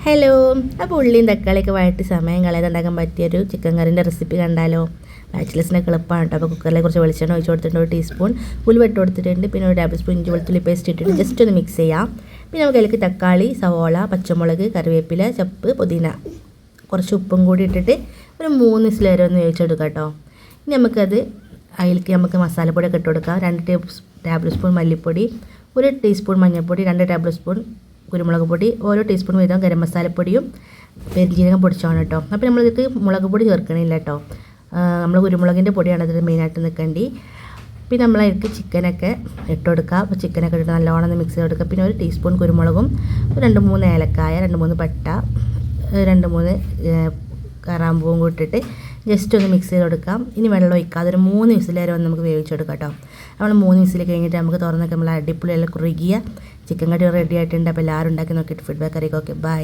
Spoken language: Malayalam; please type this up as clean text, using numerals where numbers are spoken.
ഹലോ, അപ്പോൾ ഉള്ളിയും തക്കാളിയൊക്കെ വഴറ്റി സമയം കളയാതെ ഉണ്ടാക്കാൻ പറ്റിയൊരു ചിക്കൻ കറിൻ്റെ റെസിപ്പി കണ്ടാലോ? ബാച്ചിലേഴ്സിനൊക്കെ എളുപ്പമാണ് കേട്ടോ. അപ്പോൾ കുക്കറിലെ കുറച്ച് വെളിച്ചെണ്ണ ഒഴിച്ച് കൊടുത്തിട്ടുണ്ട്, 1 ടീസ്പൂൺ ഉലുവ ഇട്ട് കൊടുത്തിട്ടുണ്ട്, പിന്നെ 1 ടേബിൾ സ്പൂൺ ഇഞ്ചി വെളുത്തുള്ളി പേസ്റ്റ് ഇട്ടിട്ട് ജസ്റ്റ് ഒന്ന് മിക്സ് ചെയ്യാം. പിന്നെ നമുക്ക് അതിലേക്ക് തക്കാളി, സവോള, പച്ചമുളക്, കറിവേപ്പില, ചപ്പ്, പുതിന, കുറച്ച് ഉപ്പും കൂടി ഇട്ടിട്ട് ഒരു 3 വിസിൽ വരെ ഒന്ന് വേവിച്ചെടുക്കാം കേട്ടോ. ഇനി നമുക്കത് അതിലേക്ക് നമുക്ക് മസാലപ്പൊടിയൊക്കെ ഇട്ട് കൊടുക്കാം. 2 ടേബിൾ സ്പൂൺ മല്ലിപ്പൊടി, 1 ടീസ്പൂൺ മഞ്ഞൾപ്പൊടി, 2 ടേബിൾ സ്പൂൺ കുരുമുളക് പൊടി, ഓരോ ടീസ്പൂൺ വീതം ഗരം മസാലപ്പൊടിയും പെരുംജീരകം പൊടിച്ചാണ് കേട്ടോ. അപ്പോൾ നമ്മളിതിലേക്ക് മുളക് പൊടി ചേർക്കണില്ല കേട്ടോ. നമ്മൾ കുരുമുളകിൻ്റെ പൊടിയാണ് ഇതിൽ മെയിനായിട്ട് നിൽക്കേണ്ടി. പിന്നെ നമ്മളതിലേക്ക് ചിക്കനൊക്കെ ഇട്ട് കൊടുക്കുക. അപ്പോൾ ചിക്കനൊക്കെ ഇട്ട് നല്ലോണം മിക്സ് ചെയ്ത് കൊടുക്കുക. പിന്നെ 1 ടീസ്പൂൺ കുരുമുളകും, 2-3 ഏലക്കായ, 2-3 പട്ട, 2-3 കറാമ്പൂവും കൂടി ഇട്ടിട്ട് ജസ്റ്റ് ഒന്ന് മിക്സ് ചെയ്ത് കൊടുക്കാം. ഇനി വെള്ളം ഒഴിക്കാതെ ഒരു 3 വിസിൽ വരെ ഒന്ന് നമുക്ക് വേവിച്ചെടുക്കാം കേട്ടോ. നമ്മൾ 3 വിസിൽ കഴിഞ്ഞിട്ട് നമുക്ക് തുറന്നൊക്കെ നമ്മൾ അടിപൊളിയെല്ലാം കുറുകിയ ചിക്കൻ കറി റെഡി ആയിട്ടുണ്ട്. അപ്പോൾ എല്ലാവരും ഉണ്ടാക്കി നോക്കിയിട്ട് ഫീഡ്ബാക്ക് അറിയിക്കും. Okay, by.